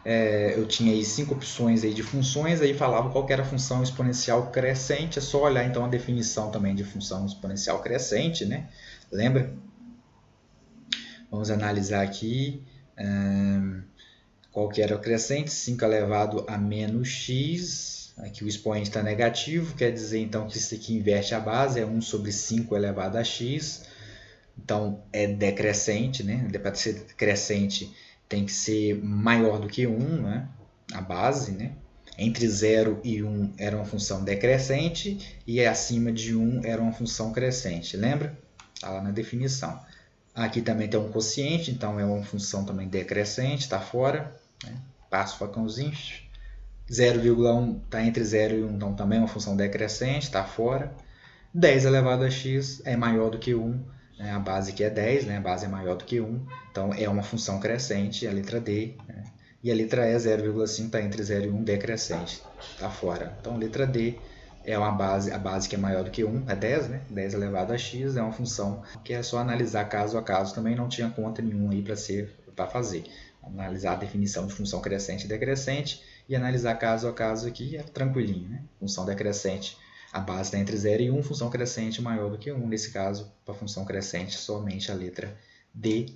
eu tinha aí 5 opções aí de funções, aí falava qual que era a função exponencial crescente. É só olhar então a definição também de função exponencial crescente, né? Lembra? Vamos analisar aqui qual que era o crescente, 5 elevado a menos x. Aqui o expoente está negativo, quer dizer então que isso aqui inverte a base, é 1 sobre 5 elevado a x. Então é decrescente, né? Para ser crescente tem que ser maior do que 1, né? A base, né? Entre 0 e 1 era uma função decrescente e acima de 1 era uma função crescente. Lembra? Está lá na definição. Aqui também tem um quociente, então é uma função também decrescente, está fora. Né? Passa o facãozinho. 0,1 está entre 0 e 1, então também é uma função decrescente, está fora. 10 elevado a x é maior do que 1, né? A base aqui é 10, né? A base é maior do que 1, então é uma função crescente, a letra D. Né? E a letra E, 0,5, está entre 0 e 1, decrescente, está fora. Então, letra D é uma base, a base que é maior do que 1, é 10, né? 10 elevado a x é uma função que é só analisar caso a caso, também não tinha conta nenhuma aí para fazer. Analisar a definição de função crescente e decrescente e analisar caso a caso aqui é tranquilinho, né? Função decrescente, a base está entre 0 e 1, função crescente maior do que 1. Nesse caso, para função crescente, somente a letra D.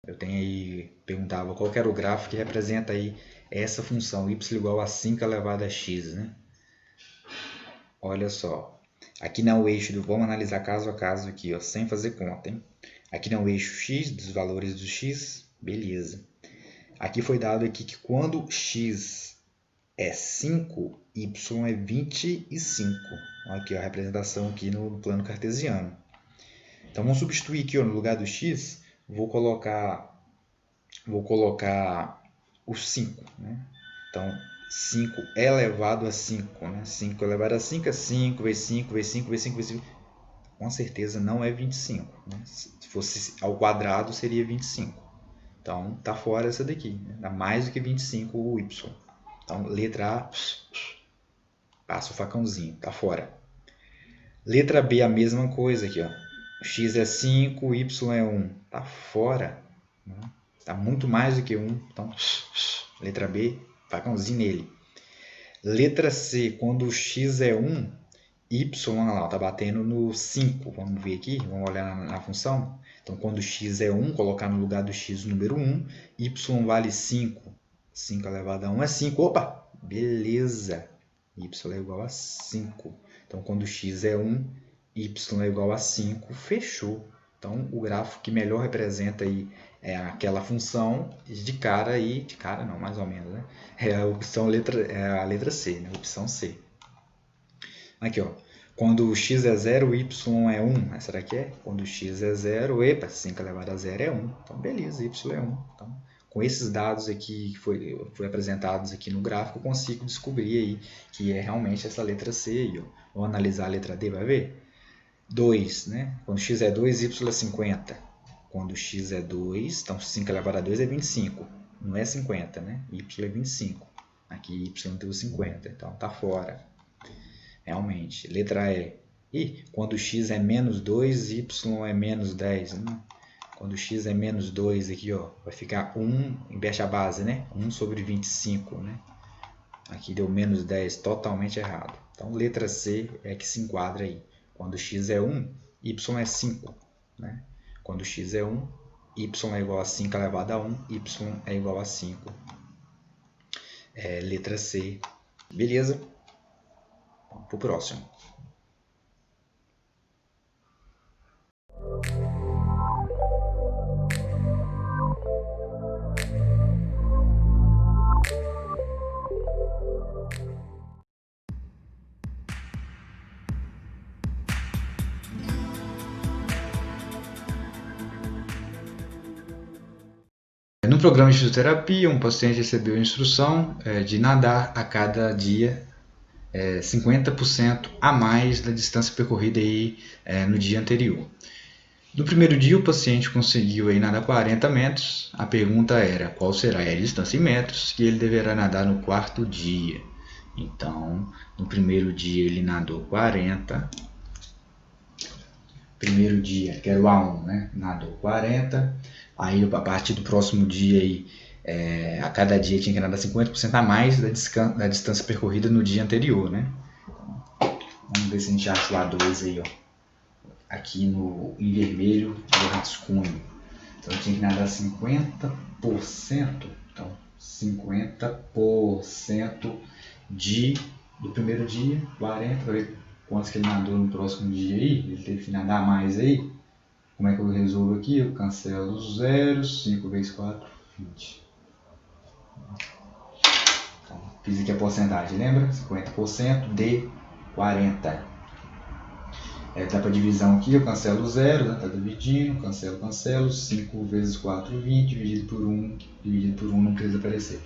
Eu tenho aí, perguntava qual que era o gráfico que representa aí essa função, y igual a 5 elevado a x, né? Olha só, aqui no eixo do, vamos analisar caso a caso aqui, ó, sem fazer conta, hein? Aqui no eixo x, dos valores do x, beleza. Aqui foi dado aqui que quando x é 5, y é 25. Aqui ó, a representação aqui no plano cartesiano. Então vamos substituir aqui ó, no lugar do x, vou colocar o 5. Né? Então 5 elevado a 5. Né? 5 elevado a 5 é 5 vezes 5 vezes 5 vezes 5 vezes 5. Com certeza não é 25. Né? Se fosse ao quadrado seria 25. Então está fora essa daqui. Né? Dá mais do que 25 o y. Então, letra A, passa o facãozinho, tá fora. Letra B, a mesma coisa aqui, ó. X é 5, Y é 1, tá fora. Né? Tá muito mais do que 1, então, letra B, facãozinho nele. Letra C, quando o X é 1, Y, olha lá, tá batendo no 5, vamos ver aqui, vamos olhar na função. Então, quando o X é 1, colocar no lugar do X o número 1, Y vale 5. 5 elevado a 1 é 5. Opa! Beleza! Y é igual a 5. Então, quando x é 1, y é igual a 5. Fechou. Então, o gráfico que melhor representa aí é aquela função de cara aí, de cara não, mais ou menos, né? É a opção a letra C, né? Opção C. Aqui, ó. Quando x é 0, y é 1. Será que é? Quando x é 0, epa, 5 elevado a 0 é 1. Então, beleza, y é 1. Então, com esses dados aqui que foi apresentados aqui no gráfico, eu consigo descobrir aí que é realmente essa letra C aí, ó. Vou analisar a letra D, vai ver? 2, né? Quando x é 2, y é 50. Quando x é 2, então 5 elevado a 2 é 25. Não é 50, né? Y é 25. Aqui y deu 50, então tá fora. Realmente. Letra E. E quando x é menos 2, y é menos 10. Né? Quando x é menos 2 aqui, ó, vai ficar 1, inverte a base, né? 1 sobre 25, né? Aqui deu menos 10, totalmente errado. Então, letra C é que se enquadra aí. Quando x é 1, y é 5. Né? Quando x é 1, y é igual a 5 elevado a 1, y é igual a 5. Letra C. Beleza? Vamos para o próximo. No programa de fisioterapia, um paciente recebeu a instrução de nadar a cada dia 50% a mais da distância percorrida aí, no dia anterior. No primeiro dia, o paciente conseguiu aí nadar 40 metros. A pergunta era qual será a distância em metros que ele deverá nadar no quarto dia. Então, no primeiro dia ele nadou 40. Primeiro dia, que era o A1, né? Nadou 40. Aí, a partir do próximo dia, aí, a cada dia tinha que nadar 50% a mais da distância percorrida no dia anterior, né? Vamos ver se a gente acha o A2 aí, ó. Aqui em vermelho, do rascunho. Então, eu tinha que nadar 50%. Então, 50% do primeiro dia, 40, para ver quantos que ele nadou no próximo dia aí. Ele teve que nadar mais aí. Como é que eu resolvo aqui? Eu cancelo os zeros, 5 vezes 4, 20. Então, fiz aqui a porcentagem, lembra? 50% de 40. Dá para divisão aqui, eu cancelo o zero, está dividindo, cancelo, 5 vezes 4, 20, dividido por 1 não precisa aparecer.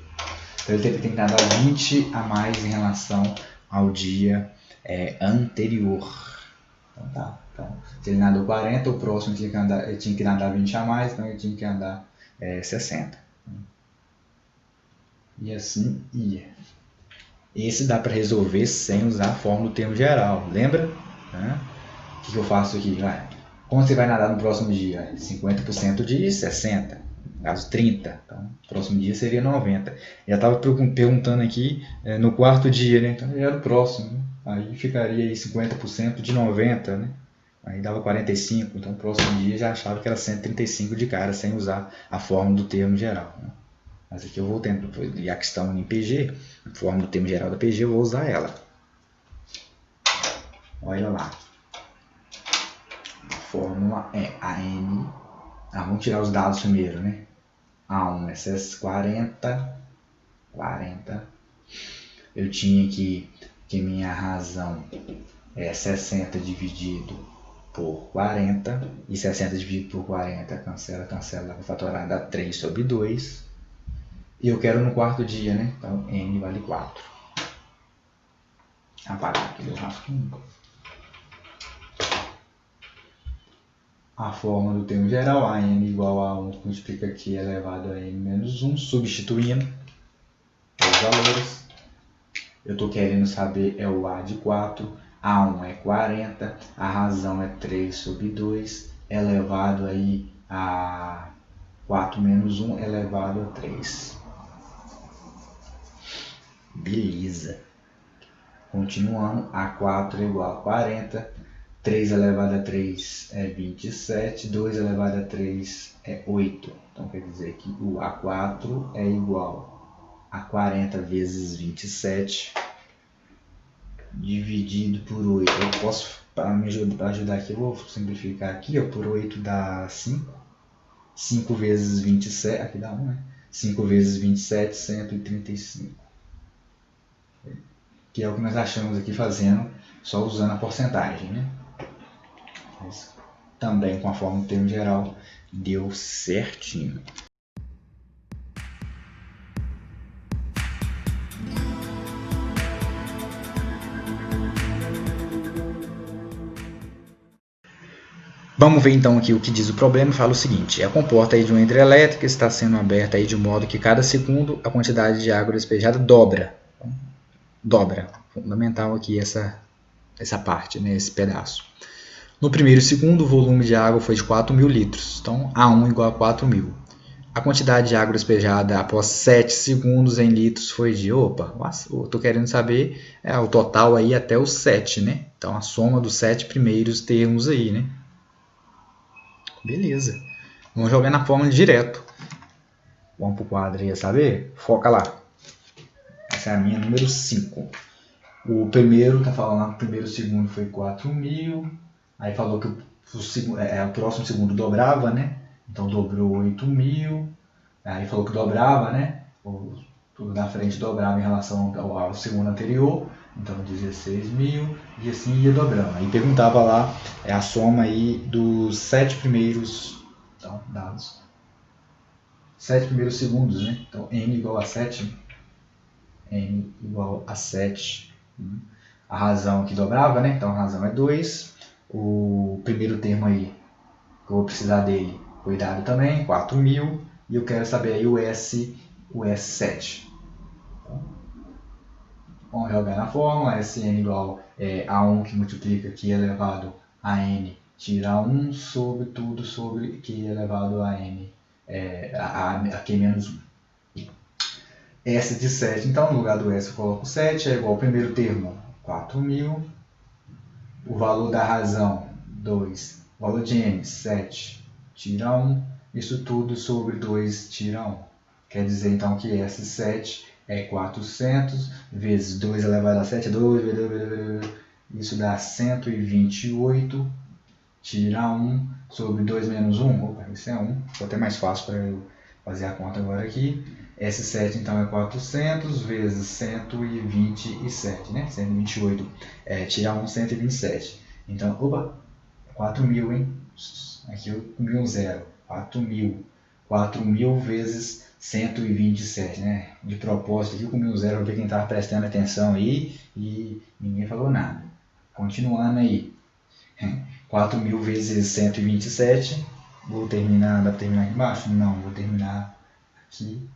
Então ele tem que nadar 20 a mais em relação ao dia anterior. Então tá. Então, se ele nadou 40, o próximo ele tinha que nadar 20 a mais, então ele tinha que andar 60. E assim ia. Esse dá para resolver sem usar a fórmula do termo geral, lembra? O que eu faço aqui? Como você vai nadar no próximo dia? 50% de 60, no caso 30. Então, no próximo dia seria 90. Já estava perguntando aqui no quarto dia, né? Então já era o próximo. Né? Aí ficaria aí 50% de 90, né? Aí dava 45, então o próximo dia já achava que era 135 de cara, sem usar a fórmula do termo geral. Né? Mas aqui eu vou tendo, e a questão em PG, a fórmula do termo geral da PG, eu vou usar ela. Olha lá. A fórmula é AN. Vamos tirar os dados primeiro, né? A1 é 40. Eu tinha que minha razão é 60 dividido por 40, e 60 dividido por 40, cancela, dá para fatorar, dá 3 sobre 2. E eu quero no quarto dia, né? Então, N vale 4. Apagar aqui o rascunho. A fórmula do termo geral, a N igual a 1, multiplica aqui elevado a N menos 1, substituindo os valores. Eu estou querendo saber o A de 4. A1 é 40, a razão é 3 sobre 2, elevado aí a 4 menos 1, elevado a 3. Beleza. Continuando, A4 é igual a 40, 3 elevado a 3 é 27, 2 elevado a 3 é 8. Então quer dizer que o A4 é igual a 40 vezes 27, dividido por 8. Eu posso, para ajudar aqui, eu vou simplificar aqui, ó, por 8 dá 5. 5 vezes 27, aqui dá 1, né? 5 vezes 27, 135. Que é o que nós achamos aqui fazendo, só usando a porcentagem, né? Mas também com a fórmula do termo geral, deu certinho. Vamos ver então aqui o que diz o problema. Fala o seguinte: a comporta aí de uma hidrelétrica está sendo aberta aí de modo que cada segundo a quantidade de água despejada dobra. Dobra. Fundamental aqui essa parte, né, esse pedaço. No primeiro segundo, o volume de água foi de 4.000 litros. Então, A1 igual a 4.000. A quantidade de água despejada após 7 segundos em litros foi de... Opa, eu estou querendo saber o total aí até os 7, né? Então, a soma dos 7 primeiros termos aí, né? Beleza. Vamos jogar na fórmula direto. Vamos para o quadro aí, saber? Foca lá. Essa é a minha número 5. O primeiro, está falando lá, o primeiro segundo foi 4.000. Aí falou que o próximo segundo dobrava, né? Então dobrou 8.000. Aí falou que dobrava, né? Tudo na frente dobrava em relação ao segundo anterior. Então 16.000 e assim ia dobrando. Aí perguntava lá a soma aí dos 7 primeiros dados. 7 primeiros segundos, né? Então N igual a 7. N igual a 7. A razão que dobrava, né? Então a razão é 2. O primeiro termo aí, que eu vou precisar dele, foi dado também, 4.000. E eu quero saber aí o S7. Vamos jogar na fórmula, Sn igual a 1 que multiplica Q elevado a N, tira 1 sobre tudo sobre Q elevado a N, a Q menos 1. S de 7, então no lugar do S eu coloco 7, é igual ao primeiro termo, 4.000. O valor da razão, 2. O valor de M, 7, tira 1. Isso tudo sobre 2, tira 1. Quer dizer então que S7 é 400 vezes 2 elevado a 7, 2, isso dá 128, tira 1 sobre 2 menos 1, opa, isso é 1, ficou até mais fácil para eu fazer a conta agora aqui. S7 então é 400 vezes 127, né? 128, tira 1, 127. Então, opa, 4.000, hein? Aqui eu comi um zero, 4.000. 4.000 vezes 127, né? De propósito aqui eu comi um zero para ver quem estava prestando atenção aí e ninguém falou nada. Continuando aí, 4.000 vezes 127, vou terminar, dá para terminar aqui embaixo? Não, vou terminar aqui.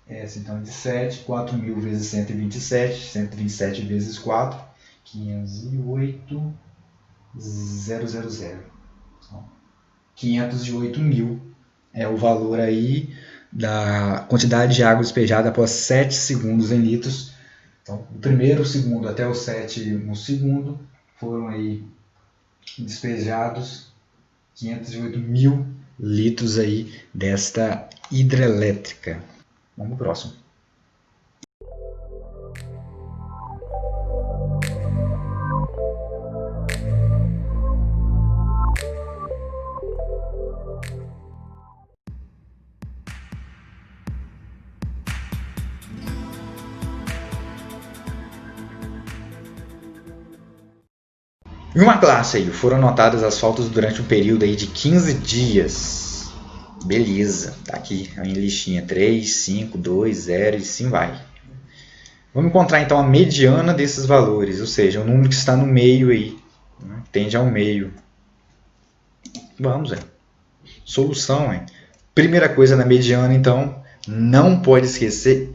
Essa então é de 7, 4.000 vezes 127, 127 vezes 4, 508, 000. 508.000 é o valor aí da quantidade de água despejada após 7 segundos em litros. Então, do primeiro segundo até o 7º segundo foram aí despejados 508.000 litros aí desta hidrelétrica. Vamos pro próximo. Em uma classe aí, foram anotadas as faltas durante um período aí de 15 dias. Beleza, tá aqui em listinha 3, 5, 2, 0 e assim vai. Vamos encontrar então a mediana desses valores, ou seja, o número que está no meio aí, né? Tende ao meio. Vamos, solução, Primeira coisa na mediana, então, não pode esquecer,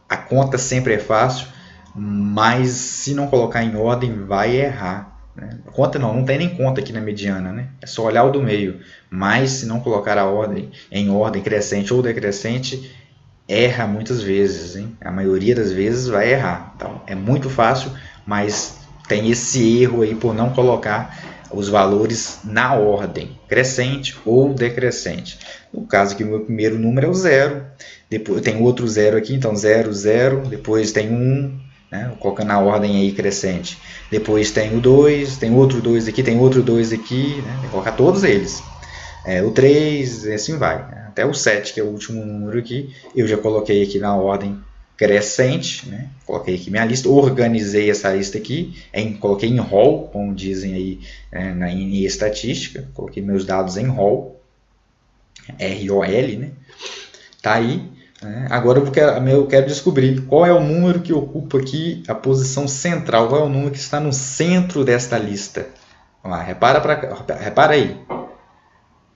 a conta sempre é fácil, mas se não colocar em ordem, vai errar. Né? Conta não tem nem conta aqui na mediana, né? É só olhar o do meio, mas se não colocar a ordem em ordem crescente ou decrescente, erra muitas vezes, hein? A maioria das vezes vai errar. Então, é muito fácil, mas tem esse erro aí por não colocar os valores na ordem crescente ou decrescente. No caso aqui, o meu primeiro número é o 0, depois tem outro 0 aqui, então 0, 0, depois tem 1, né? Colocando na ordem aí crescente. Depois tem o 2, tem outro 2 aqui, tem outro 2 aqui, né? Tem que colocar todos eles. O 3, e assim vai. Até o 7, que é o último número aqui, eu já coloquei aqui na ordem crescente, né? Coloquei aqui minha lista, organizei essa lista aqui, coloquei em roll, como dizem aí em estatística, coloquei meus dados em roll, R-O-L, né? Tá aí. Agora eu quero descobrir qual é o número que ocupa aqui a posição central, qual é o número que está no centro desta lista. Vamos lá, repara aí.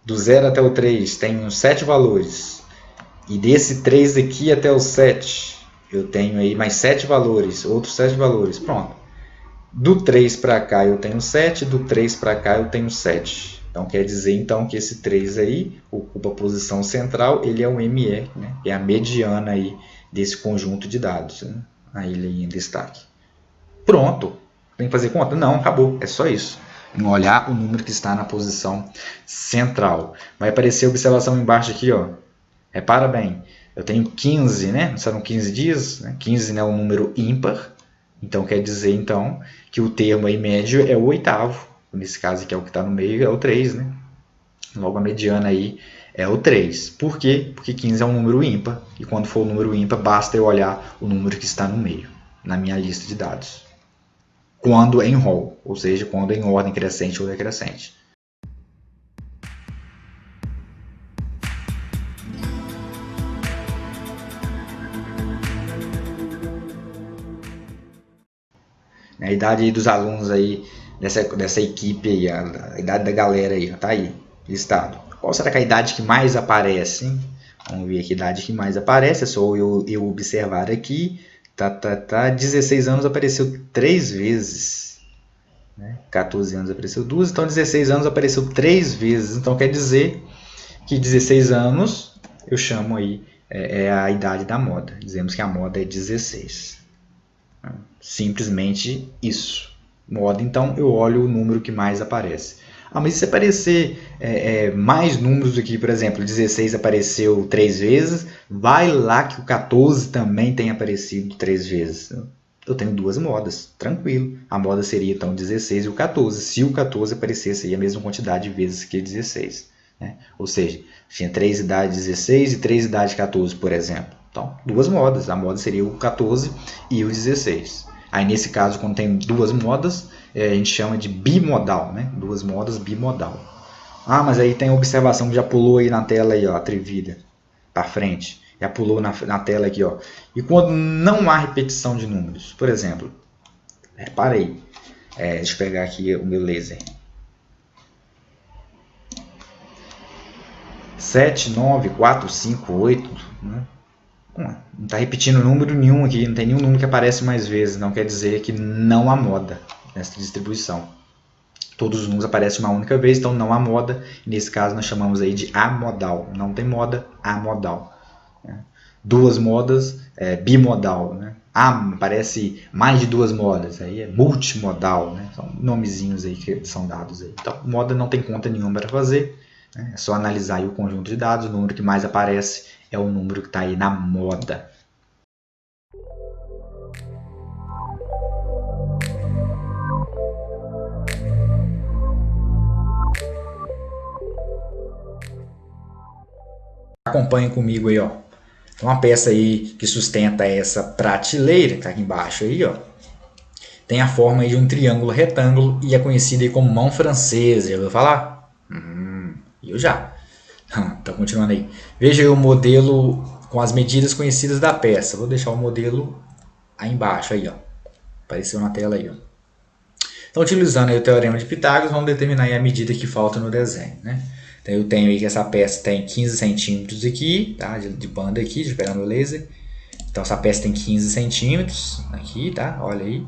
Do 0 até o 3 tem 7 valores. E desse 3 aqui até o 7, eu tenho aí mais 7 valores, outros 7 valores. Pronto. Do 3 para cá eu tenho 7, do 3 para cá eu tenho 7. Então quer dizer então que esse 3 aí ocupa a posição central, ele é o ME, né? É a mediana aí desse conjunto de dados, né? Aí ele em destaque. Pronto. Tem que fazer conta? Não, acabou. É só isso. Olhar o número que está na posição central. Vai aparecer a observação embaixo aqui, ó. Repara bem, eu tenho 15, né? Serão 15 dias, né? 15 é um número ímpar, então quer dizer então que o termo aí médio é o oitavo. Nesse caso aqui é o que está no meio, é o 3, né? Logo a mediana aí é o 3. Por quê? Porque 15 é um número ímpar, e quando for um número ímpar, basta eu olhar o número que está no meio, na minha lista de dados. Quando em roll, ou seja, quando em ordem crescente ou decrescente. A idade aí dos alunos aí, dessa equipe aí, a idade da galera aí, tá aí, listado. Qual será que é a idade que mais aparece, hein? Vamos ver aqui a idade que mais aparece, é só eu observar aqui. 16 anos apareceu 3 vezes. Né? 14 anos apareceu 2, então 16 anos apareceu 3 vezes. Então quer dizer que 16 anos eu chamo aí é a idade da moda. Dizemos que a moda é 16. Simplesmente isso. Moda, então eu olho o número que mais aparece. Mas se aparecer mais números aqui, por exemplo, 16 apareceu 3 vezes, vai lá que o 14 também tem aparecido 3 vezes. Eu tenho 2 modas, tranquilo. A moda seria então 16 e o 14, se o 14 aparecesse aí a mesma quantidade de vezes que 16. Né? Ou seja, tinha 3 idades 16 e 3 idades 14, por exemplo. Então, 2 modas. A moda seria o 14 e o 16. Aí, nesse caso, quando tem 2 modas, a gente chama de bimodal, né? 2 modas bimodal. Mas aí tem a observação que já pulou aí na tela, aí, ó, atrevida, para frente. Já pulou na tela aqui, ó. E quando não há repetição de números? Por exemplo, reparei. Deixa eu pegar aqui o meu laser. 7, 9, 4, 5, 8, né? Não está repetindo número nenhum aqui, não tem nenhum número que aparece mais vezes, não quer dizer que não há moda nessa distribuição. Todos os números aparecem uma única vez, então não há moda. Nesse caso nós chamamos aí de amodal. Não tem moda, amodal. 2 modas, bimodal. Né? Aparece mais de 2 modas, aí é multimodal. Né? São nomezinhos aí que são dados aí. Então, moda não tem conta nenhuma para fazer. Né? É só analisar aí o conjunto de dados, o número que mais aparece é o número que está aí na moda. Acompanhe comigo aí, ó. Então, uma peça aí que sustenta essa prateleira, que está aqui embaixo aí, ó, tem a forma aí de um triângulo retângulo e é conhecida aí como mão francesa. Já ouviu falar? Eu já. Então, continuando aí. Veja aí o modelo com as medidas conhecidas da peça. Vou deixar o modelo aí embaixo, aí, ó. Apareceu na tela aí, ó. Então, utilizando aí o teorema de Pitágoras, vamos determinar aí a medida que falta no desenho, né? Então, eu tenho aí que essa peça tem 15 centímetros aqui, tá? De banda aqui, de pegar no laser. Então, essa peça tem 15 centímetros aqui, tá? Olha aí.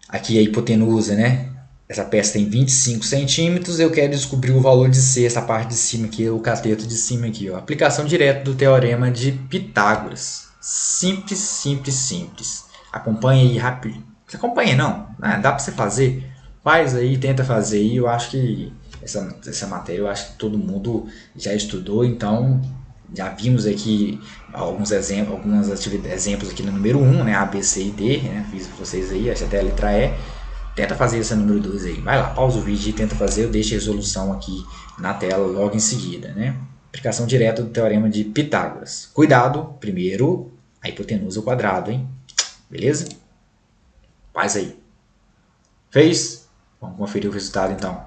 Aqui a hipotenusa, né? Essa peça tem 25 centímetros, eu quero descobrir o valor de C, essa parte de cima aqui, o cateto de cima aqui. Ó. Aplicação direta do teorema de Pitágoras. Simples, simples, simples. Acompanhe aí rápido. Você acompanha não? Dá para você fazer. Faz aí, tenta fazer aí. Eu acho que essa matéria, eu acho que todo mundo já estudou, então já vimos aqui alguns exemplos, exemplos aqui no número 1, né? A, B, C e D, né? Fiz para vocês aí, até a letra E. Tenta fazer essa número 2 aí. Vai lá, pausa o vídeo e tenta fazer. Eu deixo a resolução aqui na tela logo em seguida, né? Aplicação direta do teorema de Pitágoras. Cuidado, primeiro, a hipotenusa ao quadrado, hein? Beleza? Faz aí. Fez? Vamos conferir o resultado então.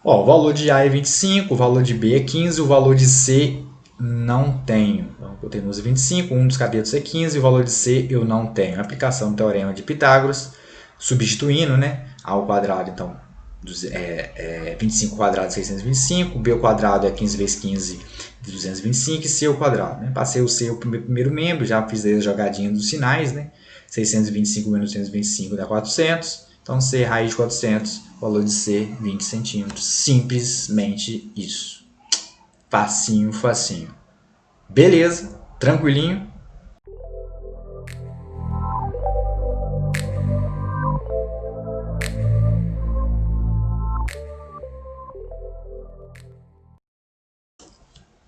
Ó, o valor de A é 25, o valor de B é 15, o valor de C não tenho. Então, hipotenusa é 25, um dos catetos é 15, o valor de C eu não tenho. Aplicação do teorema de Pitágoras, substituindo, né, A ao quadrado, então, 25 quadrado, 625, B ao quadrado é 15 vezes 15, 225, e C ao quadrado. Né? Passei o C o primeiro membro, já fiz aí a jogadinha dos sinais, né? 625 menos 225 dá 400, então C raiz de 400, valor de C 20 centímetros, simplesmente isso. Facinho, facinho. Beleza, tranquilinho.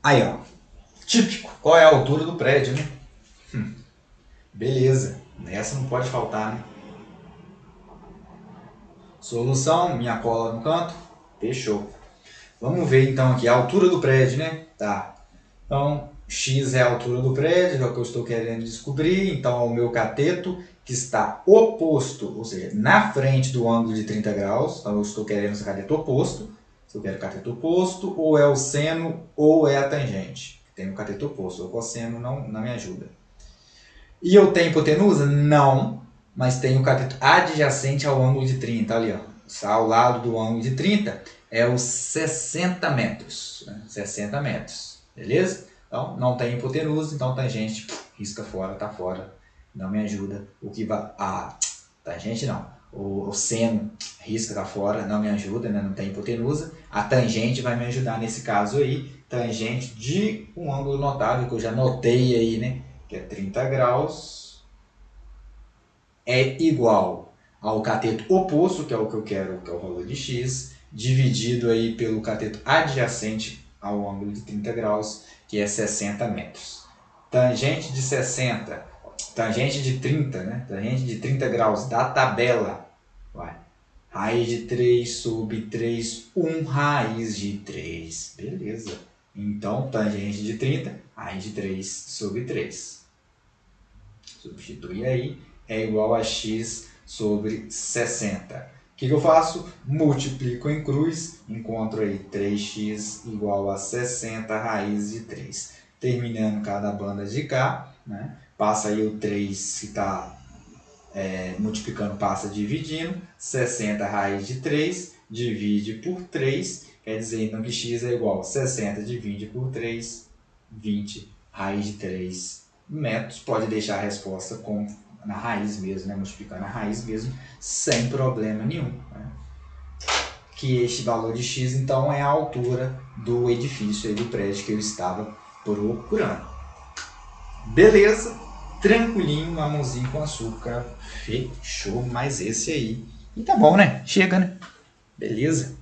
Aí, ó. Típico. Qual é a altura do prédio, né? Beleza. Nessa não pode faltar, né? Solução, minha cola no canto. Fechou. Vamos ver então aqui a altura do prédio, né? Tá. Então, x é a altura do prédio, é o que eu estou querendo descobrir. Então, é o meu cateto que está oposto, ou seja, na frente do ângulo de 30 graus. Então, eu estou querendo esse cateto oposto. Se eu quero cateto oposto, ou é o seno ou é a tangente. Tem o cateto oposto, o cosseno não me ajuda. E eu tenho hipotenusa? Não, mas tenho o cateto adjacente ao ângulo de 30, ali, ó. Ao lado do ângulo de 30 é os 60 metros. 60 metros, beleza? Então, não tem hipotenusa, então tangente risca fora, tá fora não me ajuda. O que vai... tangente não. O seno risca da fora, não me ajuda, né? Não tem hipotenusa. A tangente vai me ajudar nesse caso aí. Tangente de um ângulo notável, que eu já notei aí, né? Que é 30 graus. É igual ao cateto oposto, que é o que eu quero, que é o valor de x, dividido aí pelo cateto adjacente ao ângulo de 30 graus, que é 60 metros. Tangente de 60, tangente de 30, né? Tangente de 30 graus da tabela, vai. Raiz de 3 sobre 3, 1 raiz de 3. Beleza. Então, tangente de 30, raiz de 3 sobre 3. Substitui aí, é igual a x sobre 60. O que eu faço? Multiplico em cruz, encontro aí 3x igual a 60 raiz de 3. Terminando cada banda de cá, né? Passa aí o 3 que está multiplicando, passa dividindo. 60 raiz de 3, divide por 3, quer dizer então que x é igual a 60 divide por 3, 20 raiz de 3 metros. Pode deixar a resposta como na raiz mesmo, né? Multiplicando a raiz mesmo, sem problema nenhum, né? Que este valor de x, então, é a altura do edifício, do prédio que eu estava procurando. Beleza? Tranquilinho, mamãozinho com açúcar. Fechou, mas esse aí. E tá bom, né? Chega, né? Beleza?